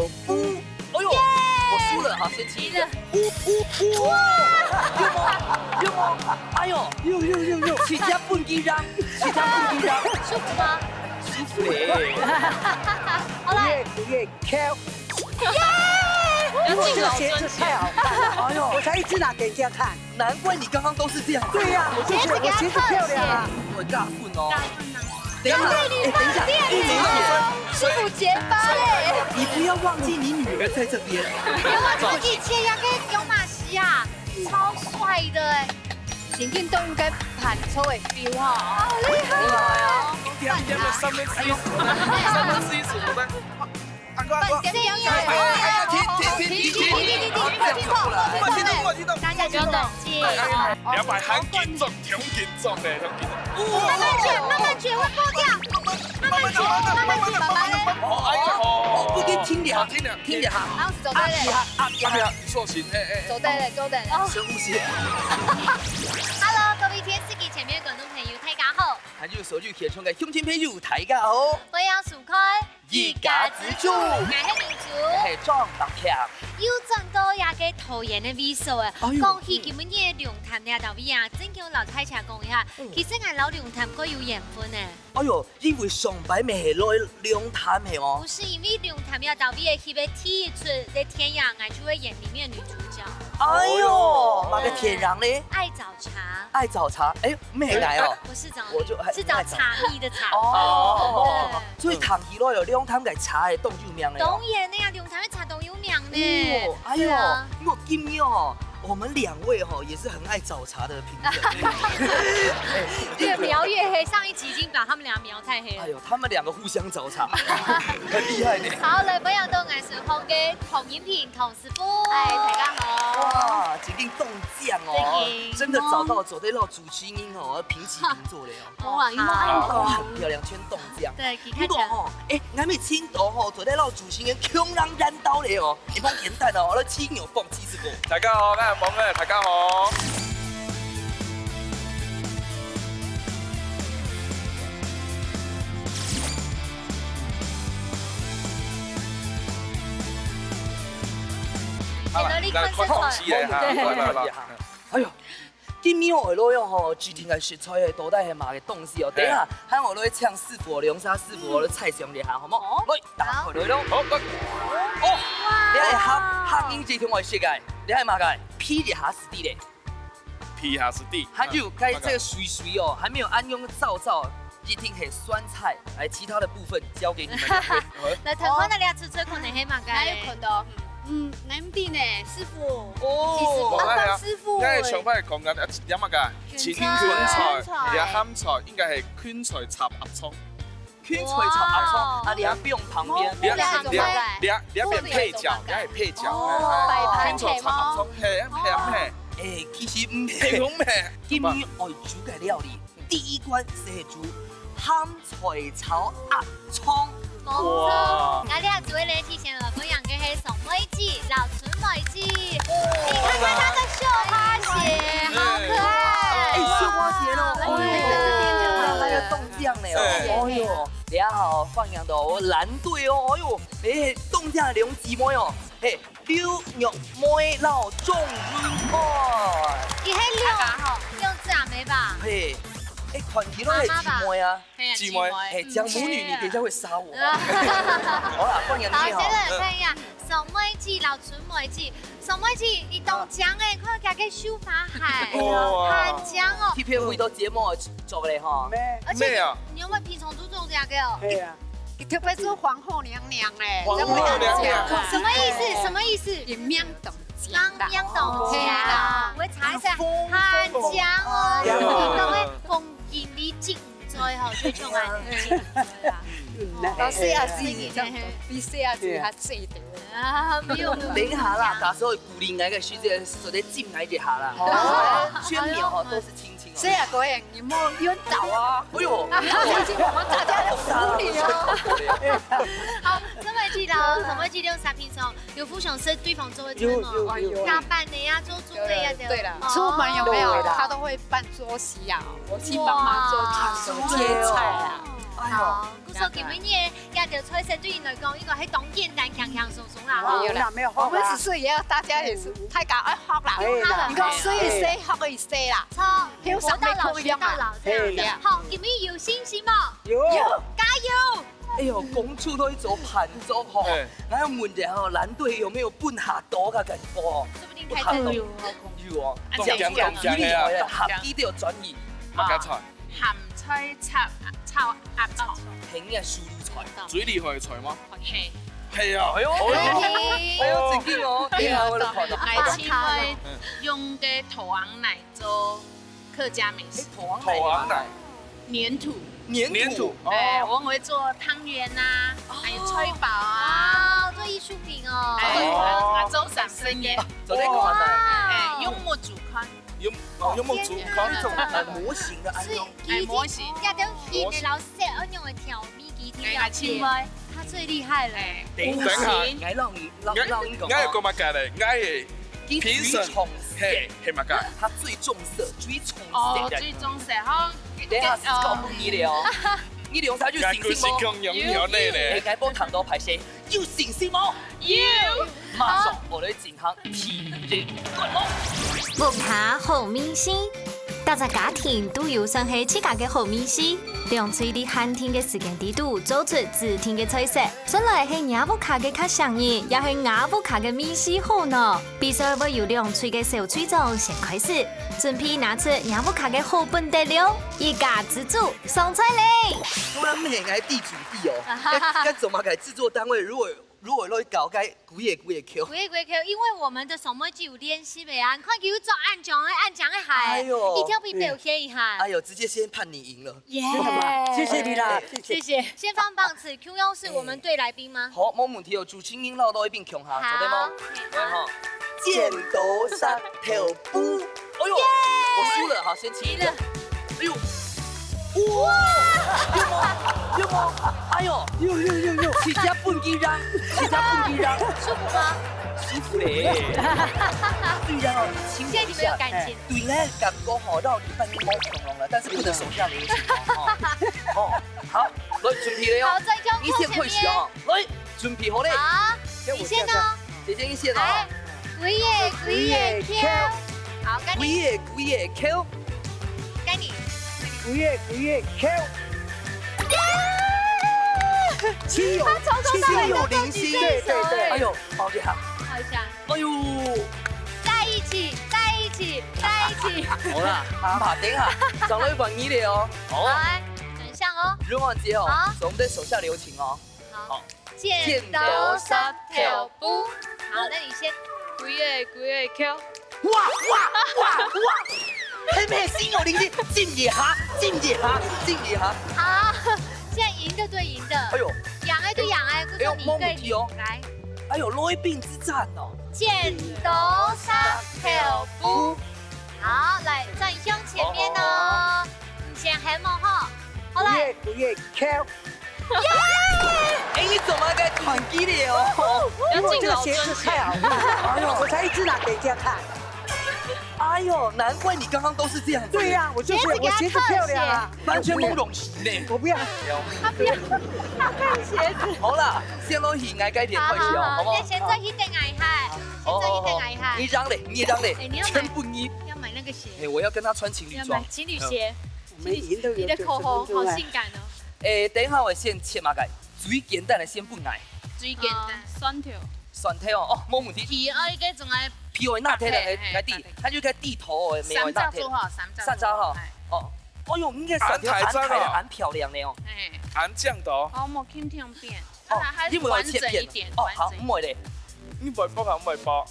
手呼。哎呦，我输了，好，先起一个。哇！有吗？哎呦，有，起家半斤张，舒服吗？舒服嘞。好来，这个鞋子太好看了，哎呦，我才一直拿给人家看。难怪你刚刚都是这样。对呀，我就觉得我鞋子漂亮啊。我尬混哦。等一下，师傅结巴嘞！你不要忘记你女儿在这边。别忘记以前那个有马西啊，超帅的哎！田径都应该盘抽的 feel 哈，好厉害哦！三分之一组的。这样呀！停！大家请冷静。两百很严重，挺严重的，慢慢卷，会破掉。慢慢卷，爸爸嘞。不跟听点，哈。然后走对嘞。塑形，走对嘞。深呼吸。Hello， 各位天视機前面嘅觀眾朋友，大家好。還有手機貼窗嘅鄉親朋友，大家好。歡迎收看一家之主，我係民主。係壯大強。有真多也嘅桃園嘅味素啊！講起今日嘅龍潭呢道味啊，真叫老太茶講一下，其實係老龍潭嗰有緣分呢。哎呦，因為上擺咪係來龍潭嘅哦。不是因為龍潭呢道味嘅佢嘅第一出在天涯愛就會演裡面女主角。哎呦，那個天然咧？愛早茶。愛早茶，哎，咩來哦？不是早，我就是找茶藝的茶。哦，所以塘溪內有龍潭嘅茶係當有名嘅。當然呢，龍潭嘅茶當有名呢。哎呦，我今日哦，我們兩位哦也是很愛早茶的評審。越描越黑，上一集已經把他們倆描太黑了。哎呦，他們兩個互相早茶，很厲害呢。好，來分享到藝術行嘅童影片童師傅。大家好。哇，決定凍醬哦，真的找到走得到主持人哦，平起平坐的哦。哇，都很漂亮，全凍醬。對，不過哦，俺們青島哦，走得到主持人強人燃刀的哦，你幫簡單哦，我哋青牛放雞翅哥。大家好，我係蒙嘅，大家好。來看空氣嘅嚇，來。哎呦，今年我攞用吼，具體嘅食材係多帶係嘛嘅東西哦。等下，喊我攞去搶師傅、龍沙師傅，我攞菜上嚟下，好冇？來，打開來咯。好，哦，你係客英這條我識嘅，你係嘛嘅？批一下死地咧。批下是地。還有該這個水哦，還沒有按用照，一定係酸菜，來其他的部分交給你們兩位。來，台灣的倆吃最困難係嘛嘅？哪有困到？難啲呢，師傅。哦，阿師傅。因為上翻嚟講緊一點乜㗎？前卷菜，也鹹菜，應該係卷菜插鴨葱。卷菜炒鴨葱，啊，你還不用旁邊。你一邊配角，你係配角。卷菜插鴨葱，係。誒，其實唔係，今年我煮嘅料理，第一關係煮鹹菜炒鴨葱。哇！那倆只會聯繫先了，分享嘅係宋梅子、老春梅子。你看看它的繡花鞋，好可愛。繡花鞋咯，還有凍醬呢哦，哎呦，你好放養到藍隊哦，哎呦，凍醬兩姊妹哦，溜肉梅撈粽魚哦，你係六字啊沒吧？嘿。團體都係姊妹啊，姊妹，講母女，你等一下會殺我。好啦，放人啲好，先來看一下宋梅子、老春梅子。宋梅子，你凍醬誒，看佢嘅繡花鞋，韓醬哦。貼片會到節目做嚟哈。而且你有冇平常都做這個？係啊，特別是皇後娘娘嘞。皇後娘娘。什麼意思？什麼意思？也명동 명동醬，我查一下韓醬哦，講嘅風景里景在吼，最重要嘅景在老師也是比誰也是較最多。啊，沒有。等一下啦，到時候鼓勵那個學姐是說得進來一下啦。全面哦都是親親哦。所以啊，嗰人你冇冤倒啊！哎呦，我們大家都服你哦。好，這麼記得什麼記得啥平常有互相是對方做的節目，打扮的呀，做主的呀，對了，出門有沒有他都會辦桌席啊，我去幫忙做接菜啊。好，故說今年也條菜色對人來講，應該係當簡單輕輕鬆鬆啦。沒有啦，沒有我好啦。們只是也要大家也是太搞愛學啦。係啦你講所以誰學可以誰啦？錯，聽活到老學到老，這樣係啦好，今年有信心嗎？有。加油！哎呦，公主都去做盤足吼，我要問一下吼，藍隊有沒有半下多嘅感覺？說不定太多有。有哦，中獎厲害啊，合機都有專業，客家菜，鹹菜炒鴨菜，平嘅樹料菜，最厲害嘅菜嗎？係係啊，哎呦，哎呦，正經哦，點解我哋看到？係因為用嘅土黃奶做客家美食，土黃土黃奶，黏土。粘土，我會做湯圓啊，還有脆堡啊，啊，做藝術品哦。我做三生嘅，就呢個啊，用木竹竿，用木竹竿呢種模型嘅安所以裝，模型一定顯嘅老師安用嘅調味機添了解，他最厲害了。等下，嗌撈你講，啱係個物價嚟，啱係偏神重係物價，它最重色，最重哦，色。最重食好，等下是搞不你了，你用啥有信心嗎？有呢咧，你波糖多排泄，有信心嗎？要馬上我哋健康體力觀摩。木下好明星，大家家庭都有算係自家嘅好明星，用嘴啲寒天嘅時間地度做出自天嘅菜色。本來係亞布卡嘅卡上癮，也係亞布卡嘅明星好呢。比賽會由兩嘴嘅小嘴種先開始，準備拿出亞布卡嘅好本得了，一家之主上菜嚟。突然咩嗌地主地哦，該怎麼改製作單位？如果攞去搞該古嘢 Q。鬼，因為我們的什麼就有練習嘅啊，快叫做按獎嘅海，一定要比表現一下。哎呦，直接先判你贏了。耶！謝謝你啦，謝謝。先放棒子 ，Q 優是我們隊來賓嗎？好，冇問題哦。主持人撈到一邊強下，做對嗎？對哈。剪刀石頭布，哎呦，我輸了，好，先請。贏了。哎呦，哇！有冇？哎呦，有，起家半幾讓，舒服嗎？舒服咧。雖然哦，現在你們有感情。對呢，感覺好到你半夜貓恐龍了，但是不能手下留情哦。好，來準備了好，喲。在胸你先開始哦，來準備好嘞。好，你先哦。姐姐你先哦。來，鬼爺 Q，好，該你，鬼爺 Q。該你。古月 Q，心有靈犀，對。哎呦，好厲害。好一下。哎呦，在一起。好啦，好，等一下，找了一管你的哦。好，來，轉向哦。任王傑哦好，我們在手下留情哦。好，剪刀石頭布。好，那你先。鬼爺 Q，哇！係咩心有靈犀？進一下。好，現在贏的對贏的。哎呦，贏的對贏的，就說你對你。來，哎呦，攞一兵之戰哦。剪刀石頭布。好，來轉向前面哦。你先黑幕哈。好來。古月 Q，哎，你怎麼該團結的哦？因為這個鞋子太好看了，哎呦，我才一直拿給人家看。哎呦，難怪你剛剛都是這樣子。對呀，我就是我鞋子漂亮啊，完全冇容型呢。我不要。他不要看鞋子。好啦，先攞起挨該點開始哦，好不好？現在一定矮害，現在一定矮害。你讓嘞，你讓嘞哎你要，買全部你。要買那個鞋，哎，我要跟他穿情侶裝要買。情侶鞋。我們贏都有你的口紅好性感哦。哎，等一下我先切馬改，最簡單的先不挨，最簡單酸條，蒜頭哦，冇問題。皮愛嘅仲係皮為那天的來地，他就該地頭的，沒有三那天。炸做好，三炸哈。哦，哎呦，你個蒜頭安排的安漂亮的哦。安醬豆，好冇傾聽變，哦它還是完整一點，哦，好，完整唔會咧，你唔係煲下唔係煲，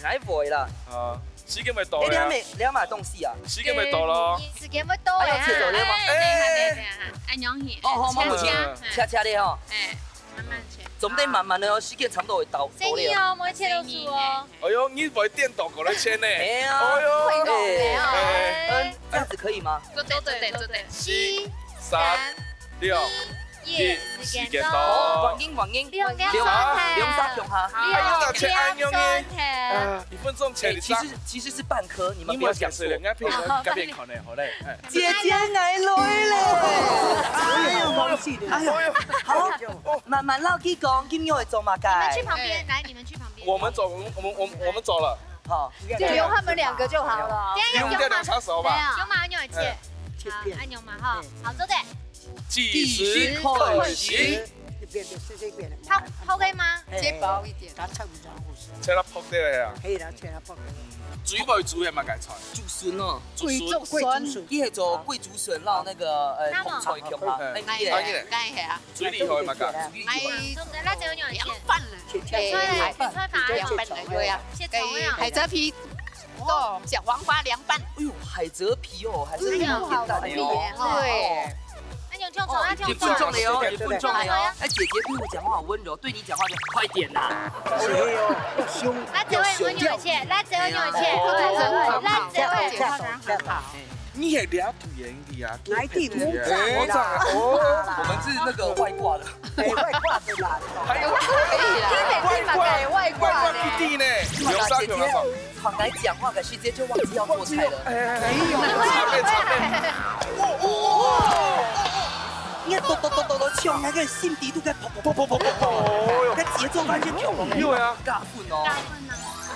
挨會啦。啊，時間咪到哎，啦，你要買東西啊？時間咪到咯，時間會多哎呀切走了嗎按樣嘢，哦，好，慢慢切，切，切的哦，慢慢切，總得慢慢的哦，時間差不多會到生意哦，每次都輸哦。哎呦，你唔係電動過來切呢，哎呀，哎呦，這樣子可以嗎？做對，七、 3、2、耶，時間到。黃英，兩沙強下。1分鐘前你其實是半顆，你們你不要講錯。改變可能好嘞。姐姐愛來了。哎呦，忘記了。哎呦，好，慢慢撈起講，今日會做乜你們去嘅？旁邊，來，你們去旁邊。我們走了，好，就由他們兩個就好了。不用掉2叉手吧？有嘛，牛姐，好，按牛嘛哈，好，走的。計時開始，變隨便了。拋開嗎？切薄一點。打差唔多好事。切得撲啲嚟啊！可以啦，切啦，放。煮未煮係乜嘢菜？竹筍哦，貴族貴筍，伊係做貴竹筍撈那個紅菜強下，梗係啊，最厲害乜㗎？係，那只有牛姐。飯啦，切菜嚟，菜法。涼拌嚟對啊，切葱啊。海蜇皮，哦，小黃瓜涼拌，哎呦，海蜇皮哦，海蜇皮好簡單的哦。對。那牛跳走，那跳你笨重的哦，你笨重的哦。哎，姐姐对我講話好溫柔，對你講話就快點啦。是哦，要凶。那只有牛姐，那只有牛姐，那只有牛姐。你係兩土人的啊？哪一地母我長我們是那個外掛的。外掛的啦。還有外掛弟弟呢？有三個那種。好來講話，可是姐就忘記要做菜了。差別。你看哆唱，那個心底都在砰砰砰砰砰砰，那節奏完全跳。因為啊，尬混哦。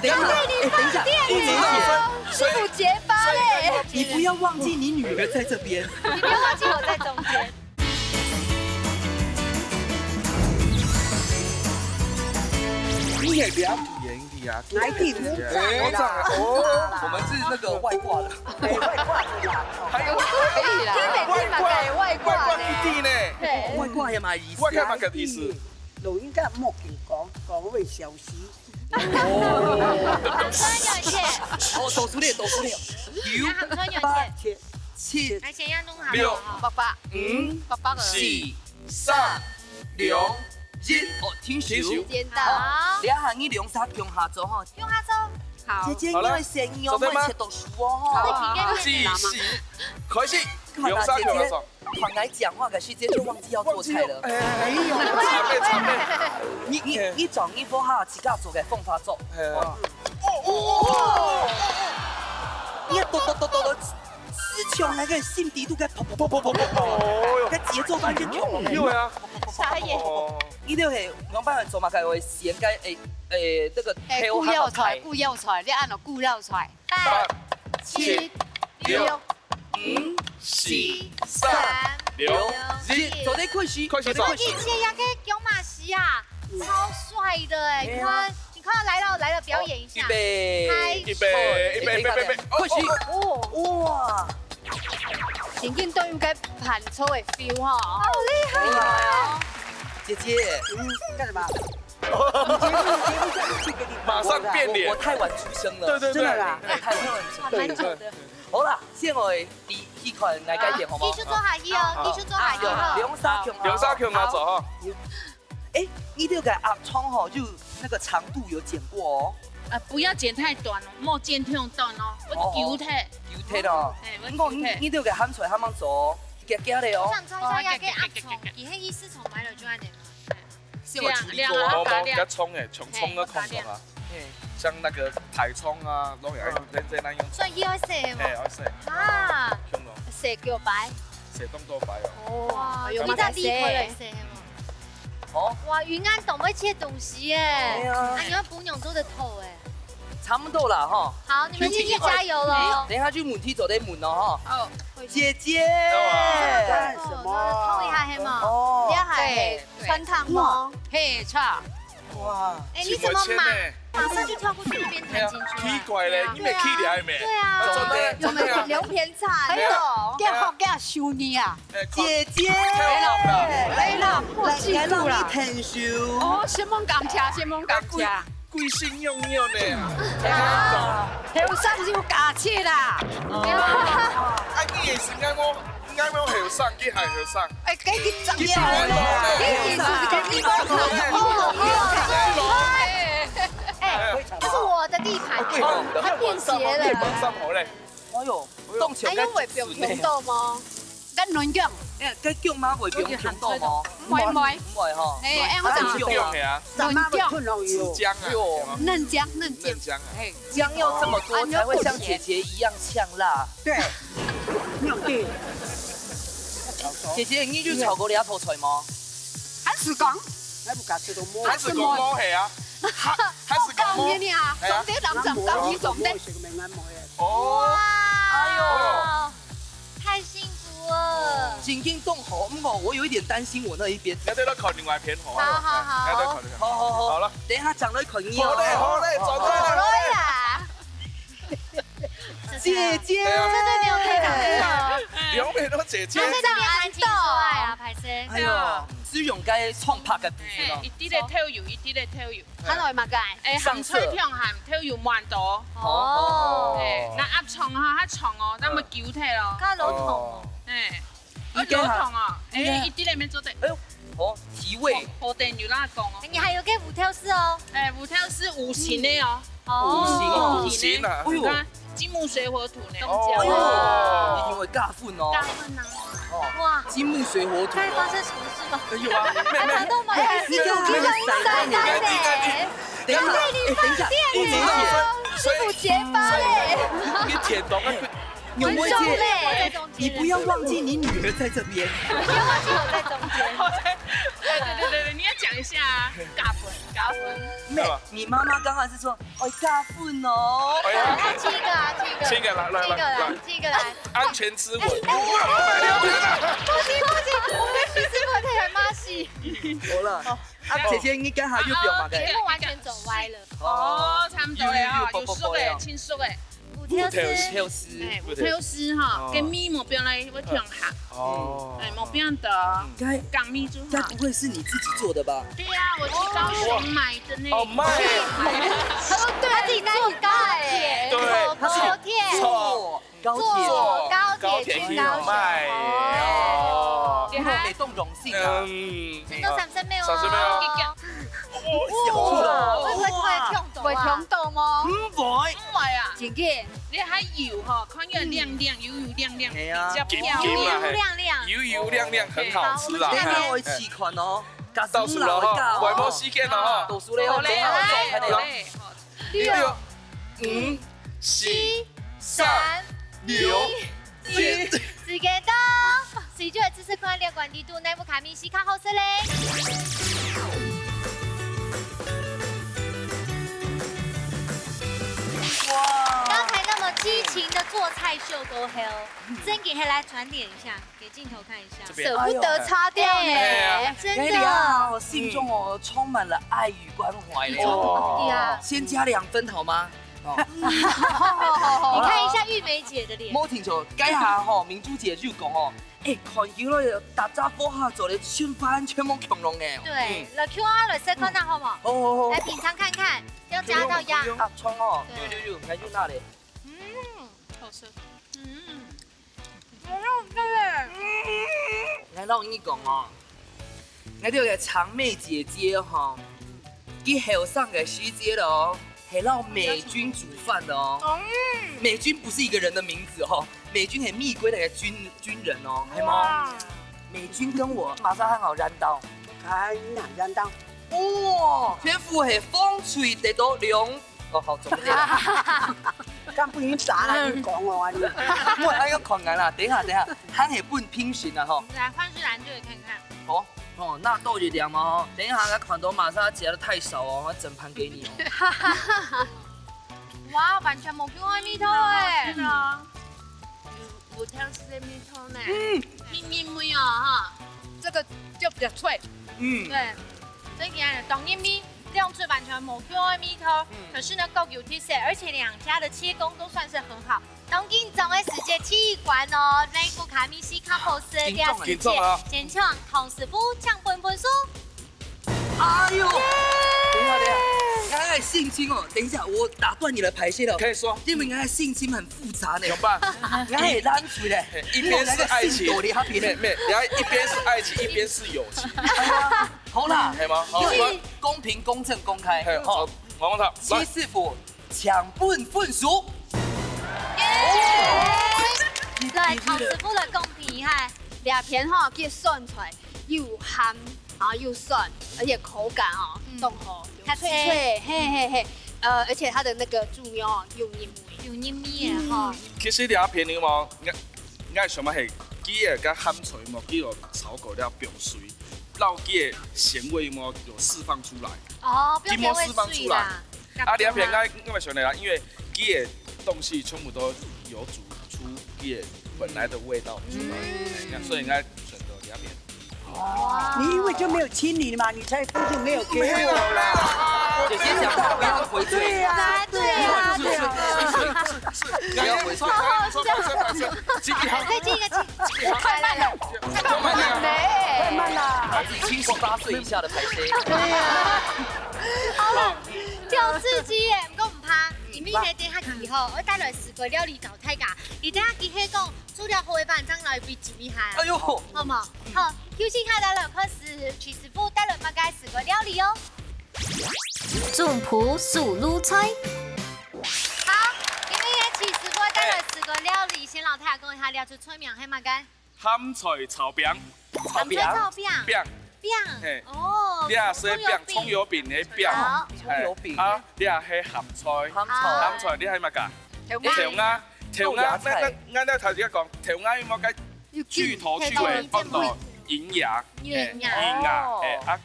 等一下，不能師傅結巴嘞！你不要忘記你女兒在這邊。你不要忘記我在中間。你係兩土人的啊？哪一地母長啦？我們是那個外掛的。外掛的啦。還有外掛弟弟呢？外掛係咪意思？外掛乜嘅意思？老人家莫講會小事。牛姐，哦，倒數了。那牛八姐，切來先要弄好。六爸個4、3、2、1，哦，停手。剪刀，兩行你兩沙強下咗嗬。用下走。好。姐姐因為聲音哦，唔切讀書哦。計時開始，兩沙強那種。好來講話，可是姐就忘記要做菜了。差別。你找衣服哈，自家做嘅風化作。你哆，思強那個心底都在砰砰砰砰砰砰，個節奏完全跳。因為啊，傻眼。呢條係兩班人做嘛嘅，會先計這個固料菜，你按落固料菜。 8、 7、 6、5、4、3、2、1，做啲開始以前也可以有馬戲啊，超帥的哎！你看來了，表演一下。預備，開始。哇！前見都應該彈粗嘅 feel 嗬。好厲害啊！姐姐，幹什麼？馬上變臉。我太晚出生了。對，真的啦。太晚出生。蠻久的。好啦，先我哋呢款嚟計點好冇？藝術做下衣哦，藝術做下衣哦。兩沙強拿走哈。哎，你這個鴨蔥吼，就那個長度有剪過哦。不要剪太短哦，莫剪太短哦，我揪它。油貼咯。你這個喊出來，他們做夾夾的我哦。想抽一下，要給鴨蔥，以後一四蟲買了就按點。是我處理過。我冇加蔥誒，從蔥的空種啊。像那個台蔥啊，攏係在那用。所以要洗係係要洗。啊，香咯。蛇腳擺。蛇咁多擺哦。哇，你在第一塊來洗係嗎？哦。哇，雲安懂會切東西耶！啊，你要補牛周的頭哎。差不多啦哈。好，你們繼續加油咯。等下去門梯做啲門咯哈。哦，姐姐。幹什麼？偷一下係嗎？哦。你係穿燙嗎？嘿，差。哇。哎，你怎麼馬上就跳過去那邊彈進去？奇怪咧，你未起嚟咩？對啊。真的。有沒有兩片菜？還有，給收你啊！姐姐。來啦，我記住啦。聽數。哦，先忙感謝，先忙感謝。貴姓樣樣呢？後生就假切啦。啊，你也是啱我後生，佢係後生。哎，給你長佢嘢啦。係哎，這是我的地盤，它變節了。放心好咧。哎呦，動起來哎，因為表情到嗎？跟亂講，誒，雞腳媽會用強多冇？唔會，唔會嗬。誒，我就是姜係啊，咱妈会困容易是姜啊，嫩姜，嫩姜嫩，姜啊。哎，姜要這麼多才會像姐姐一樣嗆辣。对，有啲，姐姐，你就炒過你一套菜嗎？還是講，你唔夾食到摸，還是講摸係啊，還是講摸講嘢啊，總之諗就講呢種的，食明眼摸嘅。哦，哎呦，太幸福了。緊緊動好，我有一點擔心我那一邊。你哋都看另外一片好啊，好好好你都看另外。好好好，好了，等一下講到群醫好嘞好嘞，走開好啦。啦，姐姐，這對沒有開場的。兩位都姐姐他。在這邊安靜說愛啊，排生。哎呦，朱容街創拍嘅部分咯。一啲咧跳搖，一啲咧跳搖。很耐嘛㗎，誒，行吹跳行跳搖慢多。哦，誒，那壓床啊，壓床哦，那麼腳踢咯。加老痛。誒，老痛啊！誒，一啲咧咩做得？哎呦，好提味，好定要啦講哦。你還有給舞跳師哦。誒，舞跳是五行的哦。五五行啊，哎呦，哎金木水火土呢？呦，哦你聽會加分哦。大分啊！哇，金木水火土。該發生什麼事嗎？哎呦啊，妹妹，都蠻開心的，你很傻呢。等一下，等一下，你姐姐，師傅結巴嘞，你舔到那個。有沒有重姐？嘞，你不要忘記你女兒在這邊。不要忘記我在中間。對，你要講一下啊，加分，加分。妹，你媽媽剛剛是說，哎，加分哦。哎呀，七個啊，七個，七個來，七個來。安全之吻。不行不行，我跟徐師傅太太媽戲。好了，啊，姐姐你剛才又表嘛嘅。節目完全走歪了。哦，差唔多啦，有熟嘅，輕熟嘅。舞跳師，跳絲，誒，舞跳師哈，跟咪目標咧會調下，哦，誒，目標的該港咪就好。該不會是你自己做的吧？對呀，我去高雄買的呢。哦，賣。對，他自己做高鐵，對坐高鐵，坐高坐鐵，高鐵去高雄。賣。哦。不過你都榮幸啊。嗯。都三聲咩喎？三聲咩啊哇會聽到嗎？唔會。因為啊，姐姐，你還油哈，看起來亮亮，油油亮亮，比係啊較漂金油亮。嘛亮亮。油油亮亮，很好吃啊。等一下我一起看哦。倒數了哈，外婆時間了哈。倒數了哦，好嘞，好等一下我做嘞，開了。好嘞。 6、5、七、 4、三、 6、7。時間到，視覺知識觀列管地度內部卡米西卡後色嘞。哇！剛才那麼激情的做菜秀都好，真給黑來傳點一下，給鏡頭看一下，這邊捨不得擦掉呢，真哎的。呀，我心中哦充滿了愛與關懷嘞。哦呀，先加2分好嗎？哦，你看一下玉梅姐的臉，冇停錯，該下吼明珠姐就講哦，誒，看見了大家伙下做的全班全部強龍嘅。對，了 QR 了 C 看到好嗎？好好好。來品嘗看看，要加到呀。啊，窗哦，對有，還有那裡。好吃。來讓我跟你講哦，我哋個長妹姐姐哈，佢後生嘅時節咯，係讓美君煮飯的哦。美君不是一個人的名字哦，美君係密歸的軍人哦，係嗎？美君跟我馬上很好染到，看哪人當，哇，天賦係風吹得到涼，哦，好重啲啦。咁不如打啦，你講我話你。我還要看眼啦，等一下，佢係半拼型啊，吼。來換是藍隊看看。好哦，那豆子涼嘛吼，等一下我看到馬上夾得太少哦，我整盤給你哦。哇，完全冇 QR 蜜桃哎。是啊。舞跳師的蜜桃呢？黏妹哦哈，這個就比較脆。嗯，對，所以給人懂音咪，量質完全冇 QR 蜜桃，可是呢夠有特色，而且兩家的切工都算是很好。當今總嘅時節氣管哦，內部卡米西卡布斯嘅世界，現場唐師傅搶本本書。哎呦，等一下，我的性侵哦，等一下我打斷你的排泄了，可以說，因為我的性侵很複雜呢怎麼。辦？我係爛出的，一邊是愛情，然後一邊是愛情，一邊是友情，好啦，係嗎？好，公平、公正、公開。好，王王七師傅搶本份數。對，唐師傅的公平哈，两片哈，给涮出来又咸，然后又酸，而且口感哦，浓厚，它脆脆，嘿嘿嘿。而且它的那个猪肉哦，又黏味，有黏味的哈。其實兩片你冇，我想乜係雞嘅跟鹹菜冇，雞肉炒過了表水，讓雞嘅鹹味冇有釋放出來。哦，不用雞冇給釋放出來。啊，兩片我咪想嚟啦，因為雞嘅東西全部都有煮出雞嘅本來的味道出來，所以我選擇兩片。你因为就没有清理嘛，你才不是没有给我啦。姐姐讲话不要回嘴。对呀，对呀，对呀，不要回嘴。再进一个气，太慢了，太慢了。把自己清18岁以下的排泄。对呀。好了，超刺激耶！不过唔怕，因为呢，等下期吼，我带来4个料理搞大家。而等下期迄讲煮了好的饭，将来比几厉害。哎呦，好冇？好，休息下来了，可是曲师傅带来大概4个料理哦。种葡素卤菜。好，因为呢，曲師傅帶來4個料理，先老太講一下料出出名係乜嘅？鹹菜炒餅，鹹菜炒餅。餅。餅。哦。你啊說餅，蔥油餅嘅餅。好。蔥油餅。啊，你啊係鹹菜。鹹菜你係乜㗎？條鴨。條鴨，我頭先講，條鴨要乜嘅？去頭去尾，按到營養。營養。啊。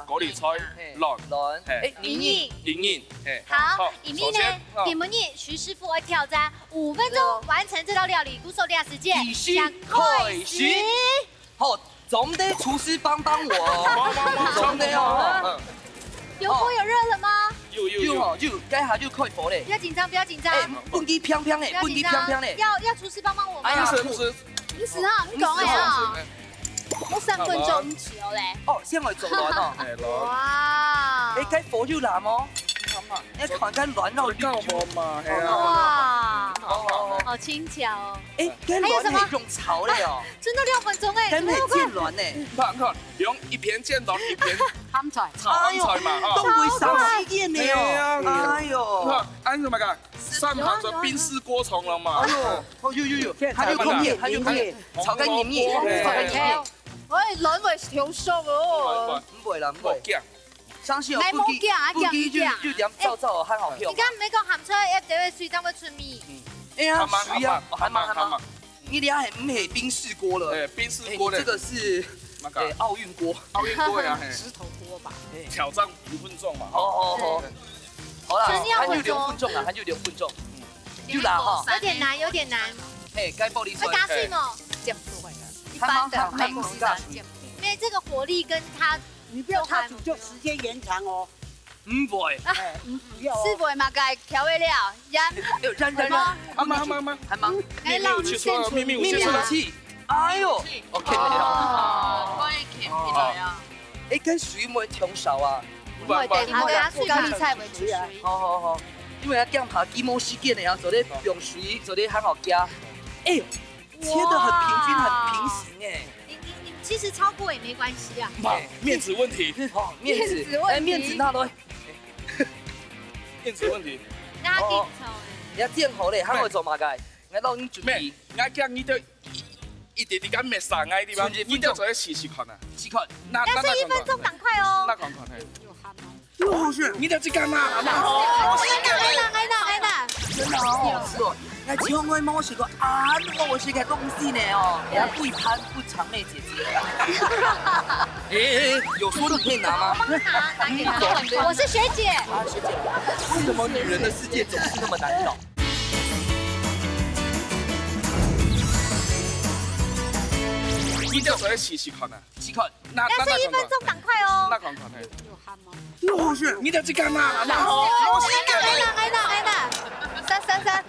高麗菜、卵，銀銀，好，裡面呢，點滿意徐師傅會挑戰5分鐘完成這道料理，鼓手練時間，必須開始。好，總得廚師幫我，總得哦。有火有熱了嗎？有，該下就開火嘞。不要緊張，不要緊張。燜雞香香嘞，燜雞香香嘞。要廚師幫我嗎？哎呀，不是。你是啊，你講嘅啊。我3分鐘久咧。哦，先嚟做卵哦。哇！哎，該火就爛哦。你看看卵到夠冇嘛？哇，好輕巧哦。哎，該卵可以用炒嘞哦。真的6分鐘哎，該可以煎卵呢。看，用一片煎卵，一片鹹菜。炒鹹菜嘛，都會少時間呢哦。哎呦，按什麼㗎？3盤就冰絲鍋蟲了嘛。哎呦，還有空葉，炒乾鹽葉。喂，卵會調熟哦。唔會啦，唔會。相信我，你冇驚啊，燜雞就涼燥燥，很好用。你剛沒講鹹菜，一定會水怎麼出味？哎呀，水啊，還蠻。你倆係唔係冰室鍋了？哎，冰室鍋嘞。這個是奧運鍋。奧運鍋呀，石頭鍋吧。挑戰5分鐘嘛。好啦，還有2分鐘啊，還有2分鐘。有啦哈。有點難。嘿，該玻璃水。加水嗎？這樣不會的。一般的還不是加水。因為這個火力跟它。你不要它煮就時間延長哦。唔會，師傅嘛，該調味料，扔，還忙，還老去說秘密武器，哎呦，OK 哦，可以鉗起來啊！哎，跟水唔會調少啊，唔會的，它的高麗菜會出水。好，因為佢驚怕雞毛事件的啊，做啲用水，做啲很好加，哎，切得很平均，很平行哎。其實超過也沒關係啊。面子問題，面子那都，面子問題。那緊湊。你要煎好咧，還會做乜嘅？我當你準備。我講你都一點點咁滅殺我啲嘛，你都做啲試看啊。試看。但是1分鐘趕快哦。那看係。又好吃，你都去幹嘛？哎呐！真的好好吃哦。那之後我幫我食個我食嘅東西呢哦，人家不攀不長妹姐姐。哎，有說你可以拿嗎？拿給他。我是學姐。學姐，為什麼女人的世界總是那麼難找？你都做啲試看啊。試看。但是1分鐘趕快哦。那看係。有鹹嗎？又好吃，你都去幹嘛？哎呐！3，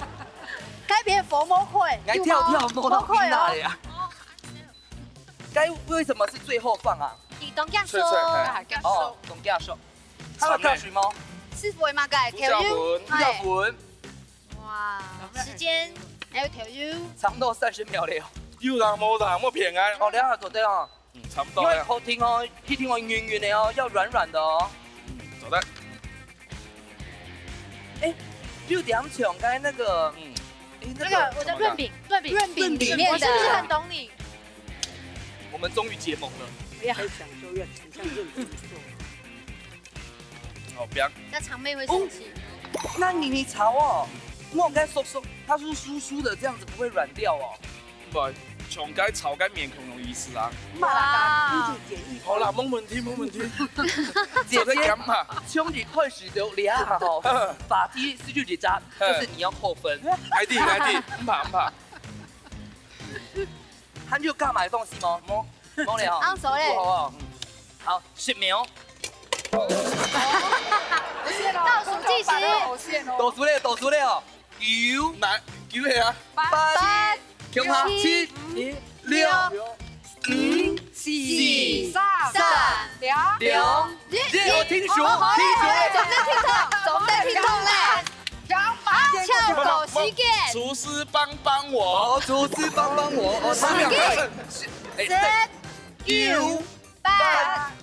改變佛魔會，來跳摸到冰那裡啊！該為什麼是最後放啊？你東家說。哦，東家說。還有加水嗎？師傅嘛改調油，調粉。哇，時間還有調油，差不多30秒了。有人冇人冇騙啊！哦，兩下做得啊。差不多因為好聽哦，聽哦，圓圓的哦，要軟軟的哦。走得。哎，就兩種剛才那個，那個我的潤餅裡面的，我是不是很懂你？我们终于结盟了。要很享受，要很像认真做。好边，那长妹会生气。那你炒哦，我该收，它是酥酥的，这样子不会软掉哦。不，上街炒街面孔有意思啊。哇，一简易。好啦，冇问题，冇问题。姐姐减嘛，兄弟快使得俩哈，法踢失去结扎，就是你要扣分。来弟，唔怕。他就干嘛东西吗？冇了，按手嘞好不好？好，10秒，倒数计时，倒数了哦，9，来，叫起啊8，强下7、6、5、4、3、2、1，我听数，总在听筒嘞，抢狗时间，厨师帮我。好，厨师帮我，3秒10、9、8、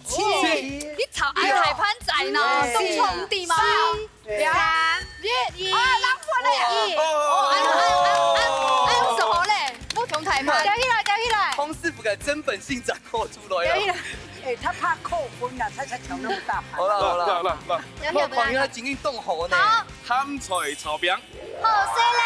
7，你炒爱海盘仔呢？送冲地吗？3、2、1，浪费了按手嘞，不同台盘，掉起来，洪师傅的真本性展露出来了。哎，他怕扣分啊，他才调那么大盘。好了，有我看原来情运动好呢。好，咸菜炒饼，好势嘞！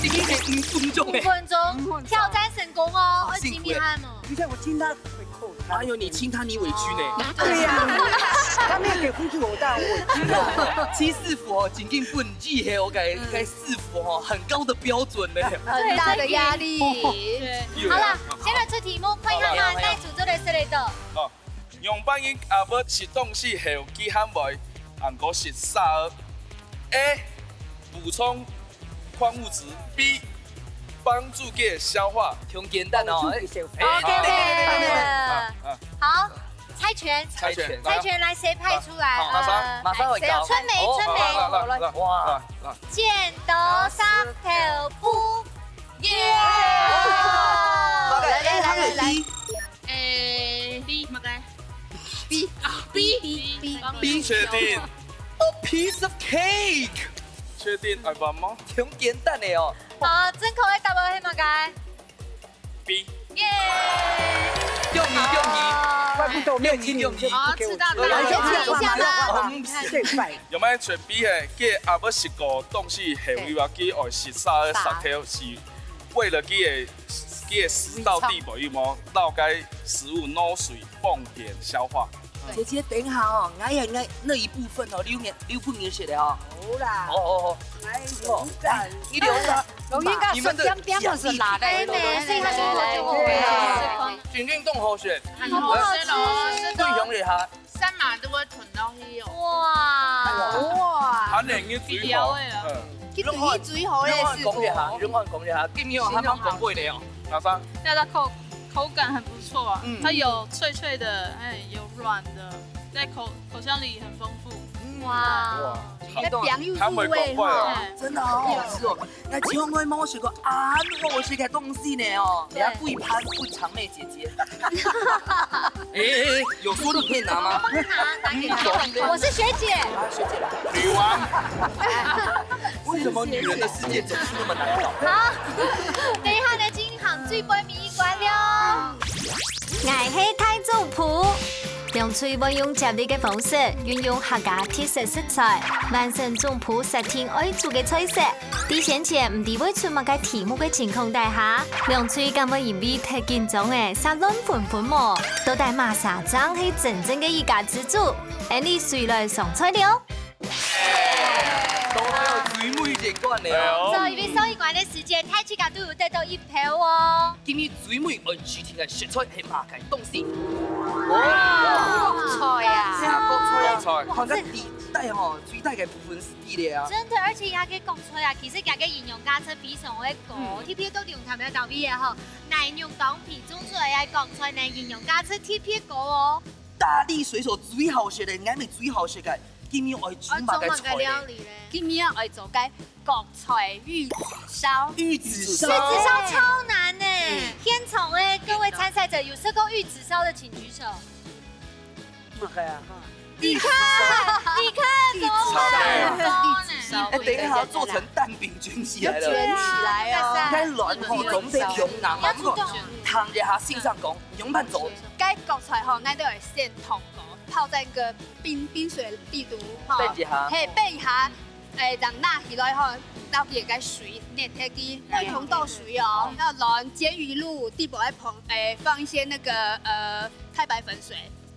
今天5分钟5分钟，挑战成功哦，很厉害哦。你看我亲他会扣他。哎呦，你亲他，你委屈呢。对呀，他没有给付出我大委屈啊。七师傅哦，仅仅本季嘿，我该师傅哦，很高的标准呢。很大的压力。好了，现在出题目，看看嘛，那主做的是哪个？哦，用半英阿要吃东西后几项未，按个食啥？A. 补充矿物质 ，B. 帮助给消化。穷简单哦。 OK，好，猜拳，猜拳来谁派出来？马上会搞。春梅，哇，剪刀石头布，耶！来，诶，B 乜嘅 B 确定？ A piece of cake，确定爱办吗穷简单的哦。好，真口的答案是乜嘅？ ？B。耶！用你，怪不得我没有亲你，就哦，不给我知道吃。来先了。听一下吧。最快。有咩选 B 嘅？佢阿要食过东西后，伊话佢爱食啥嘅石头是为了佢嘅食道地部有冇绕该食物脑水放便消化。姐姐，等一下哦，挨那一部分哦，留不你写的哦。好啦，哦，来勇敢，你留着。龙应该是点点的是哪的？妹妹，所以他就君运动好选，很好吃咯，最勇嘅下。 三码都會囤落去哦。哇！哇，肯定要最好。去對伊最好嘞，師傅。人看講一下，今年還蠻寶貴的哦。哪三？那它口感很不错啊，它有脆脆的，哎，有软的，在口腔里很丰富。哇！那餅又他入味哈。真的好好吃哦！那千萬冇食過好食嘅東西呢哦，人家貴攀貴長妹姐姐。哎，有說你可以拿嗎？拿給他。我是學姐。啊，學姐啦。女王。為什麼女人的世界總是那麼難搞？好，等一下呢，進行最杯迷關了。愛係太祖譜。用最運用接力嘅方式，運用客家特色食材，完成總譜10天愛做嘅菜色。啲先前唔知會出乜嘅題目嘅情況底下，梁翠咁嘅因為太緊張嘅，殺亂盤盤喎，到底馬沙張係真正嘅一家之主。而你誰來上菜了？都有最美景觀的哦。所以比收一關的時間，太七家都有得到1票哦。今日最美愛主題嘅食材係馬嘅東西。菜呀，國菜，好像地帶吼，最大嘅部分是地咧啊。真的，而且也嘅國菜啊，其實也嘅營養價值非常嘅高，特別都用頭嘅豆皮嘅吼，內容當皮種出來嘅國菜呢，營養價值特別高哦。大力水手最好食嘅，啱咪最好食嘅，今日愛煮馬嘅菜咧。今日我做嘅国菜玉子烧。玉子玉子烧超难呢，天宠哎，各位参赛者有吃过玉子烧的请举手。你看，怎么办？哎，等一下做成蛋饼卷起来了，卷起来哦。该软吼，总得强硬嘛。不过汤一下线上讲，用慢走。该国菜吼，俺都会先烫过，泡在个冰水地图哈，备一下，嘿备一下，让辣起来后，到也该水，你睇机会红豆水哦，要卵煎鱼露，地板来碰，放一些那个太白粉水。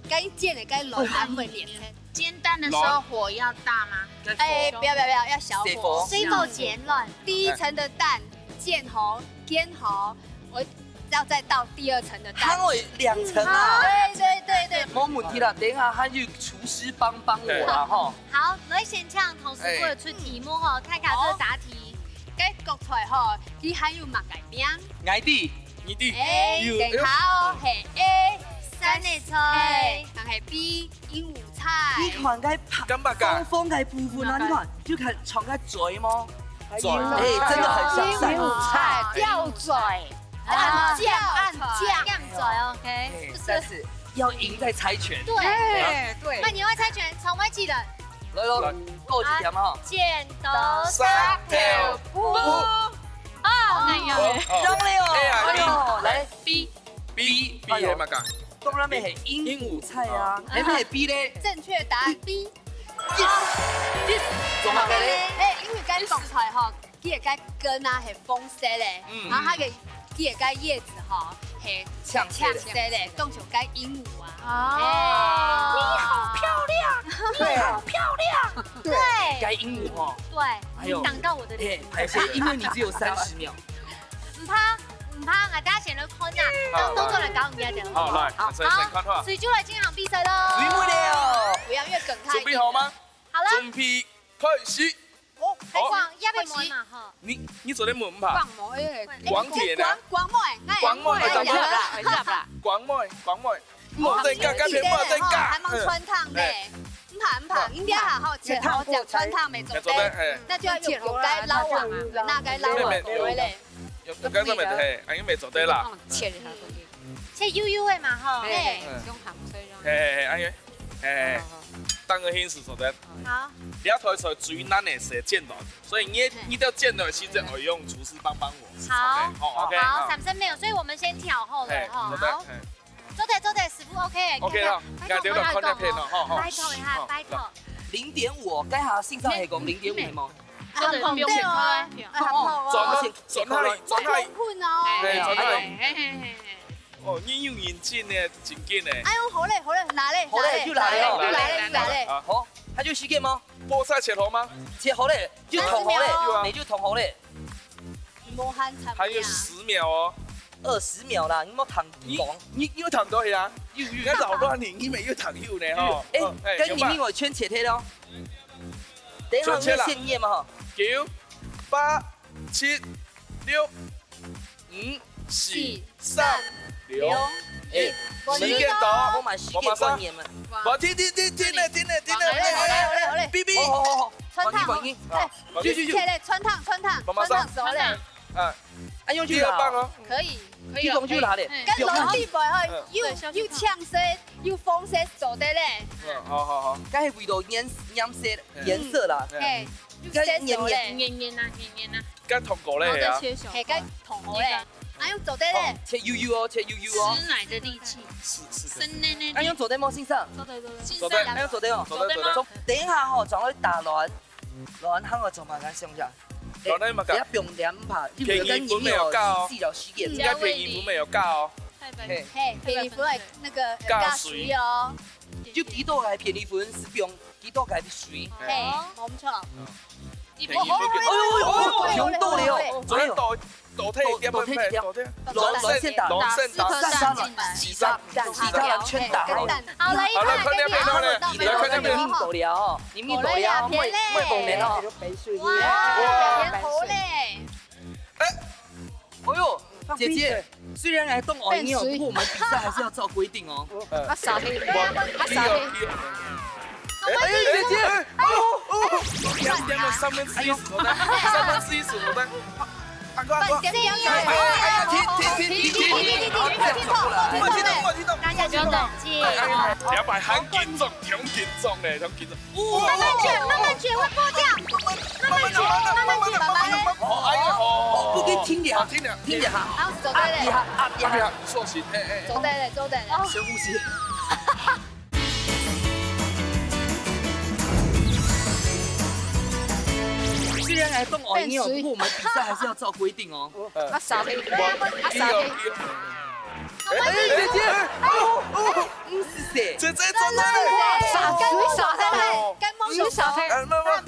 该煎的该卵才会粘。煎蛋的时候火要大吗？不要，要小火。水够煎软。第一层的蛋煎好、煎好，我要再倒第二层的蛋。汤会2层啊。对。没问题啦，等一下还有厨师帮我啦哈。好，来先抢，同时我有出题目哈，看看这答题。该国菜吼，伊含有马改饼。矮地，更好嘿 A。三类菜，但系 B 鹦鹉菜。你看该风该部分啊，你看就看尝该嘴吗？嘴，真的很像鹦鹉菜吊嘴，按酱嘴 OK。但是要赢在猜拳。对。那你会猜拳，从未记得。来喽，够几条哈？剪刀石头布。那有。让你哦，来 B 系嘛噶？当然咪系鹦鹉菜啊，你咪系 B 咧？正确答案 B。做乜嘅咧？因为该国菜吼，佢嘅该根啊系丰色咧，然后它嘅佢嘅该叶子吼系呛色咧，动像该鹦鹉啊。你好漂亮，你好漂亮。对，该鹦鹉哦。对，你挡到我的脸。而且因为你只有30秒。唔怕，我等下先来看呐，当动作来搞唔记得。好，来，先看下。水就来进行比赛喽。水妹了，不要越梗太。准备好吗？好了。准备开始。来光要被摸嘛哈。你昨天摸唔怕？光摸光铁呢？光摸，光摸，光摸，摸真假，跟别摸真假。还忙穿烫嘞。唔怕，应该好好切好讲穿烫没做对，那就要有该捞网啊，那该捞网对嘞。有该做咩嘿，已經未做得啦。切悠悠的嘛哈。用糖水咯。当个 hint 做得。好。你要推出最难的是剪刀，所以你要剪刀其实要用厨师帮我。好。OK。好，3声没有，所以我们先挑后了哈。好。做得，师傅 OK。OK 啦，家掉到看那片咯，好。拜托一下，拜托。0.5，该下線上係講0.5冇。真的不用钱开，转哪里？困哦。转哪里？哦，你用眼镜呢，真紧呢。哎呦，好嘞，拿嘞，就拿嘞。好，他就洗嘅嗎？菠菜切头吗？切好嘞，就捅好嘞，你就捅好嘞。还有10秒哦。20秒啦，你冇糖講。你有糖到呀？你老亂嚟，你咪有糖有呢吼。跟你另外圈切貼咯。等一下會現驗嘛哈。9、8、7、6、5、4、3、2、1，時間到。我買時間觀念嘛。我聽咧。好嘞。 B。好。穿燙。切嘞，穿燙熟嘞。啊，用去棒哦。可以。去工具拿嘞。跟老地板又呛色又风色做的嘞。好。該係味道顏色啦。嘿，該黏啊。該同過咧啊。係該同好嘞。啊，用做的嘞。切悠悠哦。吃奶的力氣。是。啊，用做的冇先生。做的。啊，用做的哦。等一下吼，將佢打亂香我做埋間上下。你一用2拍，便宜款沒有加哦。應該便宜款沒有加哦。嘿，便宜款係那個加水哦。就幾多係便宜款，是用幾多係水。嘿，冇錯。便宜款嘅。用多了哦。昨天倒退點樣咩？亂先打。洗沙人圈打。好了，看那邊看那邊。你命多了哦，你命多了，會逢年哦。哇，好嘞！哎呦，姐姐，虽然来动哦音哦，不过我们比赛还是要照规定哦。我傻黑，姐姐，点了1/3死活蛋，1/3死活蛋。阿哥，点点听到。大家请冷静。两百很紧重，挺紧重嘞，挺紧重。慢慢卷，会破掉。慢慢卷。哎呀，不给听点，听点，然后走对嘞，阿边塑形，走对嘞，深呼吸。虽然还动熬夜哦，不过我们比赛还是要照规定哦。啊傻的，姐姐，是谁？姐姐做对了，傻的，该摸手傻的，慢。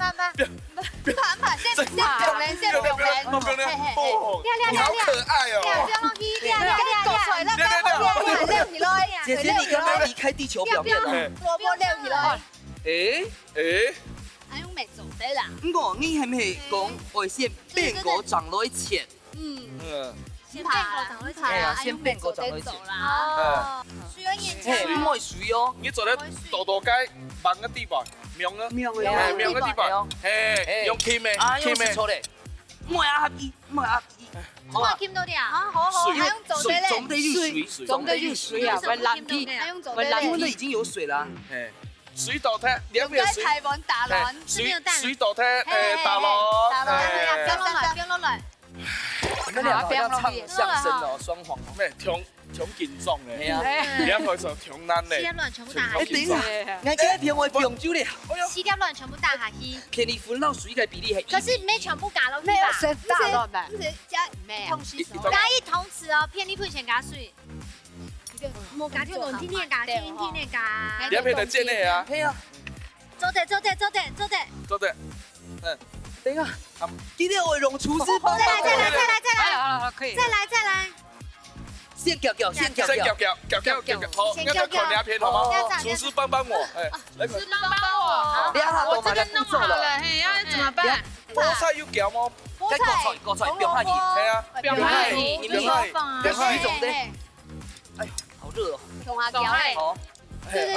先表人，你好可爱哦！姐姐，你刚刚离开地球表面了。哎呦，没走对啦。不过你係咪講我先變個長落前？先變個長女係啊，先變個長落前。哦，水有眼嘿，唔可以水哦。你做咧多多街忙嘅地方，명啊，명嘅地方，嘿，用鉗嘅，啊，用鉗嘅，錯咧。唔係阿姨，唔係阿姨。哇，Kim 到啲啊，好，水還用走對嘞，總得入水，總得入水啊，會爛啲，還用走會對嘞。因為那已經有水啦。水道踢，你有冇水？台灣打亂，水道踢，打落，不用落。你們兩個好像唱相聲哦，雙簧。咩？挺緊張嘅，係啊。你一開始挺難吸嘅，掉亂全部打下哎，等一下，我今日騙我用酒咧，吸掉亂全部打下去。騙你分到水嘅比例係。可是沒全部加落去沒有吧？誰大亂唄？不是加沒有同時手，加一同詞哦，騙你賠錢加水。冇加條輪天天加，天天加。你一片就見你啊，係啊。走得。做得，等一下，今天我用廚師幫再來。好了，可以。再來。先攪，先攪，好，那個口你一片好嗎？廚師幫我，來個，你下我這個弄好了，嘿，要怎麼辦？菠菜要攪嗎？該過菜，不用怕熱。係啊，不用怕熱，你們水總得。哎，好熱哦。用下腳嘞。好。對，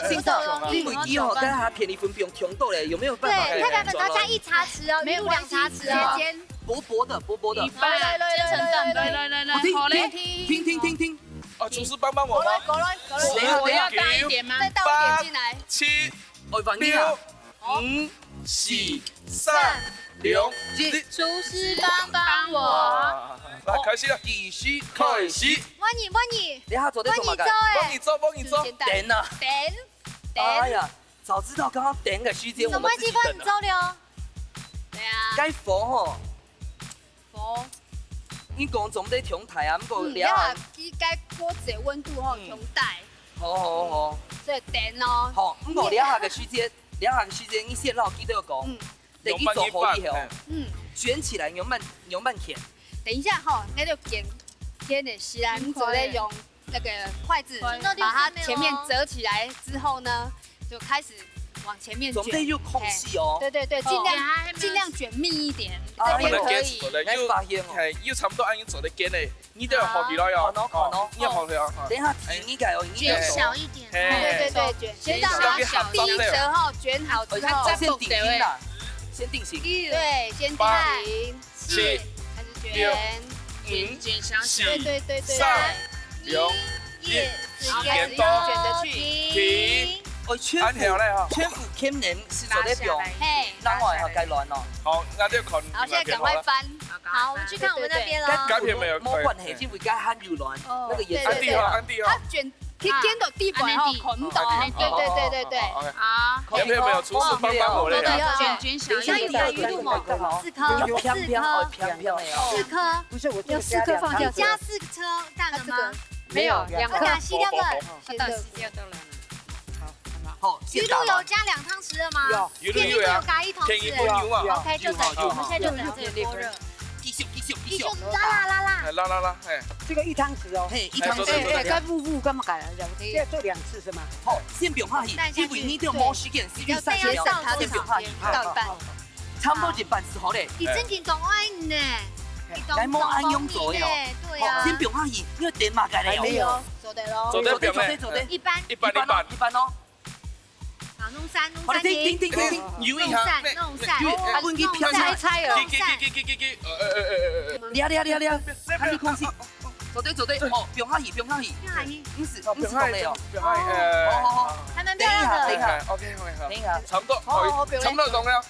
先生，你每支哦，跟他便宜分不用調豆嘞，有沒有辦法？對，太白粉都要加1茶匙哦，沒有2茶匙哦。薄薄的。一半，煎成蛋，來，好嘞。聽。哦，廚師幫我嗎？我要大一點嗎？再倒一點進來。 7、我放你啊。 5、4、3、2、1。廚師幫我。來，開始了，繼續開始。幫你，你下做的什麼干？幫你做。等啊！哎呀，早知道剛剛等嘅時間，我們自己等了。走了。對啊。該火吼，火。你講總得調台啊，不過你要依該鍋子嘅溫度吼調大。好。所以等咯。好，不過兩下嘅時間，你先讓記得講，得去做好啲哦。捲起來，用慢捲。等一下哈，那就剪的時來，你左邊用那個筷子把它前面折起來之後呢，就開始往前面捲。總得有空隙哦。對，盡量捲密一點，這邊可以。你發現哦，係要差唔多按要做得緊嘅，你都要學幾耐哦。你要學佢啊。等下停一個哦，捲小一點。對，捲。先到第一折後捲好之後，先定型啦，先定型。對，先定型。 7、捲捲小小。對。 3、2、1，時間捲得去。停。我全副牽連是做得表，另外還該亂咯。好，那就看。好，現在趕快翻。好，我們去看我們那邊咯。改片沒有？冇關係，因為該喊又亂，那個也是。安迪哈。它捲天到地板後孔到。對。好。改片沒有？廚師幫我嘞。捲小一點。有1度嗎？4顆。有飄的哦。 4顆。不是我有4顆放掉，加4顆蛋了嗎？沒有2顆。把吸掉了。好，魚露有加2湯匙了嗎？有。片有加1湯匙。OK，就等，我們現在就等這個鍋熱。繼續，拉，哎。這個1湯匙哦。嘿，1湯匙。哎，該霧幹嘛改了？要做2次是嗎？好，先不用怕熱，因為你都冇時間，是要3秒，先不用怕熱。到一半。差不多一半時候咧。你真挺懂愛呢。來冇按用左右。對呀。先不用怕熱，因為電馬改了。沒有，走得咯。走得表妹。一般。一般哦。好，弄散，弄我哋散停，停，搖一下，弄散，啊，阮去飘猜菜，猜哦，抓，看你空气，走对，哦，不用客气，阿姨，不是讲的哦，好，还蛮漂亮的。等一下， OK， 等一下，差不多，差不多懂了。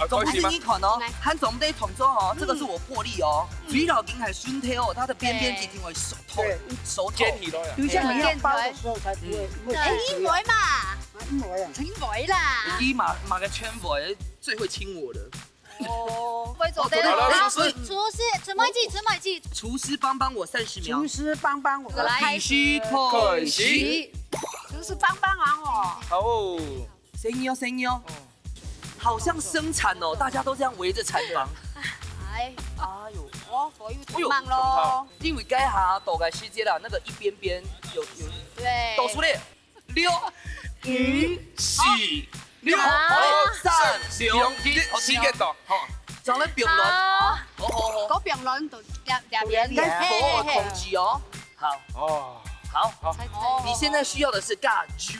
总还是你看哦，和总的同桌哦，这个是我破例哦，水老金还熏贴哦，它的边边一定会熟透，接皮了呀。就像你要包的时候才不会一模嘛，一模呀。一模啦。第一马个圈尾最会亲我的。哦，会做的。好了，厨师，陈墨记，厨师帮我30秒厨。师帮我来必须开始。厨师帮忙哦。好，声音哦。好像生产哦，大家都这样围着产房。哎呦，我又忙咯。因为该下大概时间啦，那个一边边有对。倒数嘞，6、5、4、6、5、3、2、1，時間到，好，就咧評論，好。嗰評論就兩該我統計哦。好，你現在需要的是尬豬。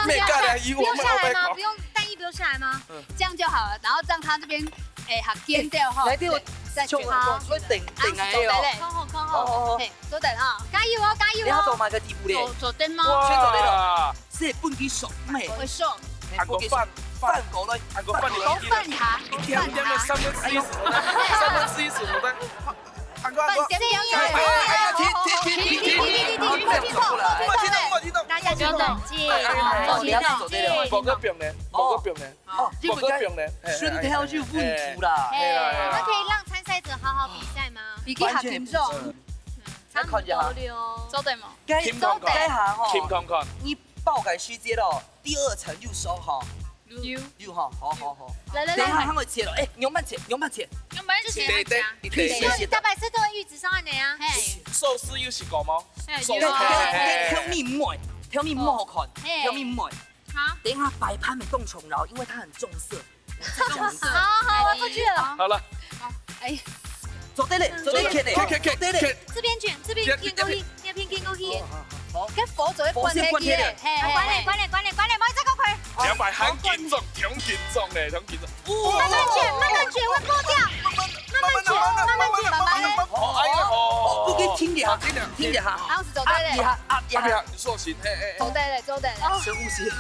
咩尬的？以我不用們下來嗎？不用蛋液不用下來嗎？這樣就好了，然後讓它這邊合煎掉哈。來啲再捲好，所以定哦。好，嘿，做得哈，加油哦，加油你要做哦。埋個地步咧，做得嗎？先做呢哇，度，即係半幾熟咩？會熟，按個飯講咧，按個飯狗飯下，狗一點飯下。三分之一15分，按個，大家就冷靜，冇個病咧，哦，因為該順條就問出啦。我們可以讓參賽者好好比賽嗎？比較合群眾。再看一下，做得嗎？該下甜哈，看看，你爆改時間咯，第2層就收哈。6哈，好。來，等一下他會切了，哎，牛慢切。用白之前對對，你可以先切大白色都會預指上來呀。壽司又是個嗎？壽挑面唔會，挑面唔好看，挑面唔會。好，等一下擺盤沒動蟲擾，因為它很重色。好，我過去了。好了，哎，做對嘞，做對嘞，對嘞。這邊捲，這邊偏勾一，那邊偏勾一。跟火做一關咧嘅，關咧，唔好再講佢。兩百很嚴重，挺嚴重咧，挺嚴重。慢慢捲，會破掉。慢慢捲。哦，不給聽一下，聽一下。當時做對咧，壓一下，塑形，做對咧，做對咧。深呼吸。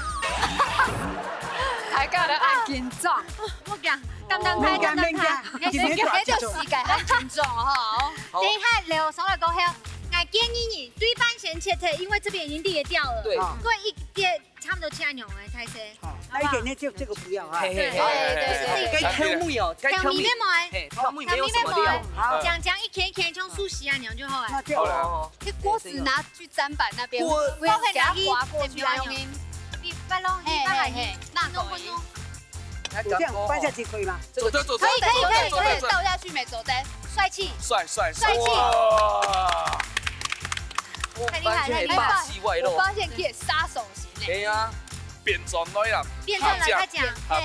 大家咧按緊張，我講，當拍。那就膝蓋很群眾哈。等一下，劉松來講後，我建議你對半先切切，因為這邊已經裂掉了。對，一點差不多切牛哎，太細。那一點呢就這個不要啊。對，該挑木哦，該挑木。挑木沒有什麼料。講一片像素食啊牛就好哎。那就好。這鍋子拿去砧板那邊，不要給它劃過去啊，用拜咯，那弄。這樣翻下去可以嗎？可以，倒下去沒走的，帥氣，帥氣，太厲害，霸氣外露。我發現可以殺手型誒。對啊，變裝來啦，變裝來他講，好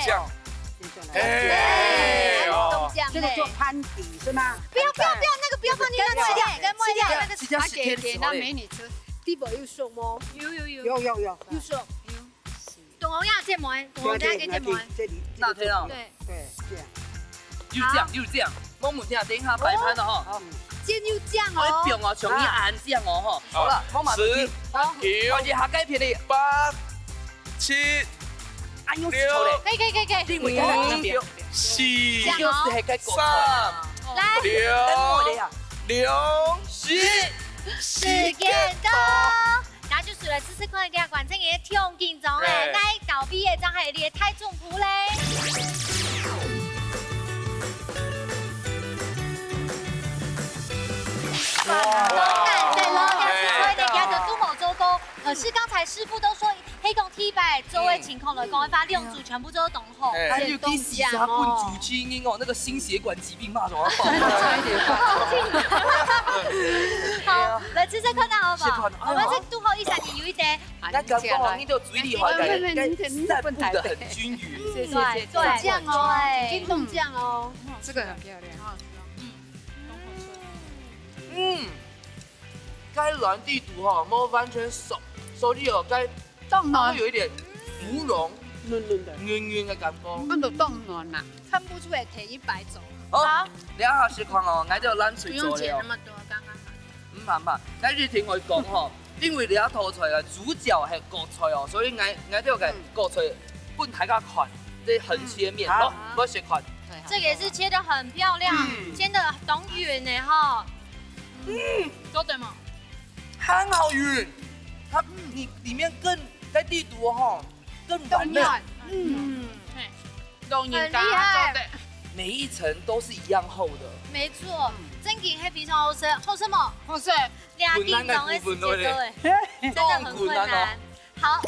這個做盤底是嗎？不要，那個不要放進去，吃掉，跟抹掉，那個是這樣給那美女吃，地板又熟嗎？有，有。又熟。董紅要芥末，董紅等下給芥末。那這樣。對，這樣。又這樣。我們聽下等一下擺盤了哈。煎又醬我哦。一邊哦，從你按這樣哦哈。好了，我馬上去。 9、而且下改片的8、7、按用石頭嘞。可以。 5、4、3、2、1，時間到。那就除了知識看嘅觀眾也挺緊張嘅，那搞畢業章係列太重譜嘞。對咯，但是所以你家的都冇做到，可是剛才師傅都說黑洞踢擺周圍情況的講法，兩組全部都懂吼。還有第4棍主基因哦，那個心血管疾病罵什麼爆？好，來吃這個呢好不好？我們這度後一下你有一點。那搞不好你就嘴裡話該散布得很均勻。對，醬哦，金洞醬哦，這個很漂亮。該軟地圖哈，沒有完全熟，所以哦該它會有一點芙蓉嫩嫩的。圆圆的感觉。我都冻暖啦，看不出来提100种。好，两下实况哦，我就咱不水做了用剪那。么多，刚刚好。唔怕唔怕，跟住聽我講吼，因為你一套菜嘅主角係國菜哦，所以我就嘅國菜本大家看，即係橫切面咯，我學看。这个也是切的很漂亮，切的很圆呢哈。都对吗？很好圓，它你裡面更在地圖哈更軟嫩，嘿，都很厉害每一層都是一樣厚的。没错，真给黑皮超好吃，好什么？不是，两地总的时间都真的很困难。好，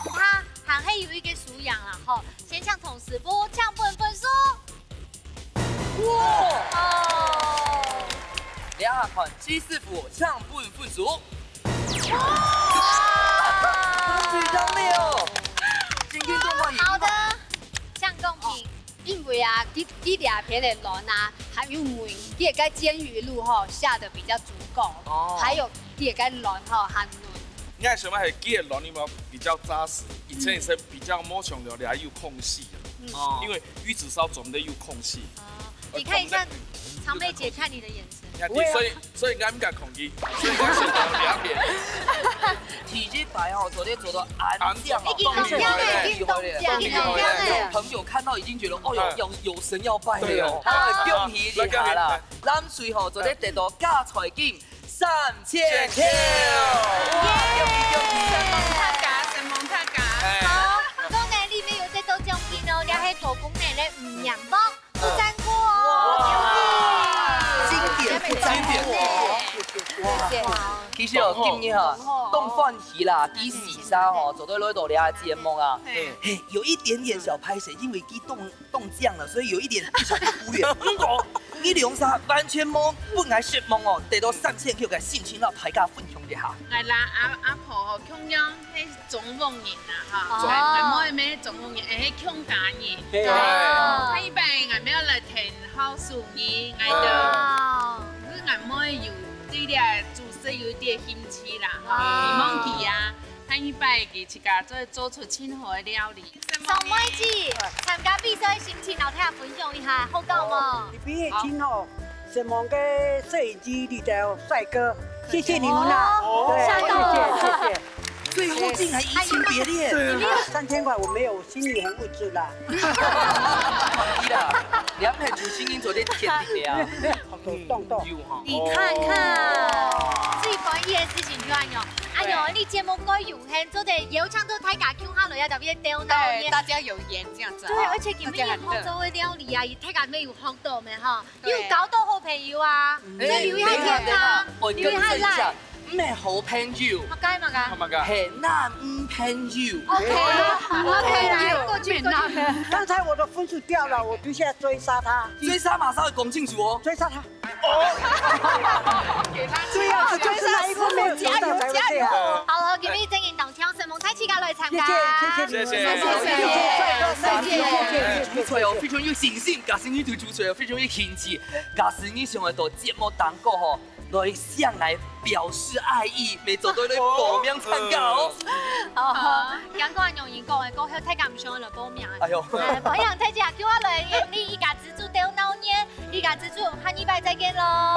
它还会有一个素养啊，吼，先向同事部抢分数。哇！哦，兩下看七師傅搶分數。非常溜，今天狀況好的，像公平。因为啊，你2片的卵啊，还有梅，你个煎鱼露吼下的比较足够，还有你个卵吼很嫩。你看什么？系鸡的卵有没有比较扎实？以前也是比较摸穷的，还有空隙哦因为鱼子烧总得有空隙。你看一下常佩姐看你的眼神。你看，所以俺唔敢恐惧，所以我选择两边。体积白哦，昨天做到安酱哦，已经冻僵了，已经冻僵了。朋友看到已經覺得，哦喲，有神要拜了哦，恭喜你下啦！咱水吼昨天得到加財金3000條，恭喜！神蒙太假。好，當然裡面有得到獎金哦，你係土公奶咧5元包，不沾鍋哦，經典不沾鍋。其實哦，今日哈凍飯期啦，啲時衫吼，做到攞到兩下節目啊，嘿，有一點點小拍攝，因為啲凍醬了，所以有一點不小心忽略。呢兩衫完全冇本來説夢哦，得到3000條嘅心情，讓大家分享一下。係啦，阿婆吼強樣迄總豐年啊，嚇，唔可以咩總豐年，係迄強假年。他一般俺們要來填好數年，俺就，คือ俺唔可以有啲咧主食有啲興趣啦，嚇，你忘記啊？他一般嘅自家做出凊好嘅料理。宋妹子參加比賽心情，然後睇下分享一下，好到嗎？你比較親哦，神夢嘅攝影機裡的帥哥，謝謝你們啦，對，謝謝。最後竟然移情別戀，對，3000塊我沒有，心裡很無助啦。依啦，兩係主心經昨天天定的啊，你看看，最關鍵嘅事情就係喲，哎呦，你節目該用輕做啲有唱到大家聽下來，特別刁難嘅。大家有鹽這樣子。對，而且今日杭州嘅料理啊，大家都有學到咩哈？有搞到好朋友啊，再留一下天啊，我留一下來。唔係好朋友，乜解嘛㗎？係咪㗎？係男朋友。OK，來過去。剛才我的分數掉了，我就現在追殺他。追殺馬上會講清楚哦。追殺他。追啊！就是那一個沒有加油才會這樣。好了，今日正言當聽神夢太期間來參謝加。謝，主持哦，非常有信心，假使你對主持非常有興趣，假使你想要到節目當個吼，來向來表示愛意，未做到你報名參加哦。哦，講講容易講嘅，過後大家唔想來報名。哎呦，朋友睇下叫我來，你依家資助掉鬧年，依家資助下禮拜再見咯。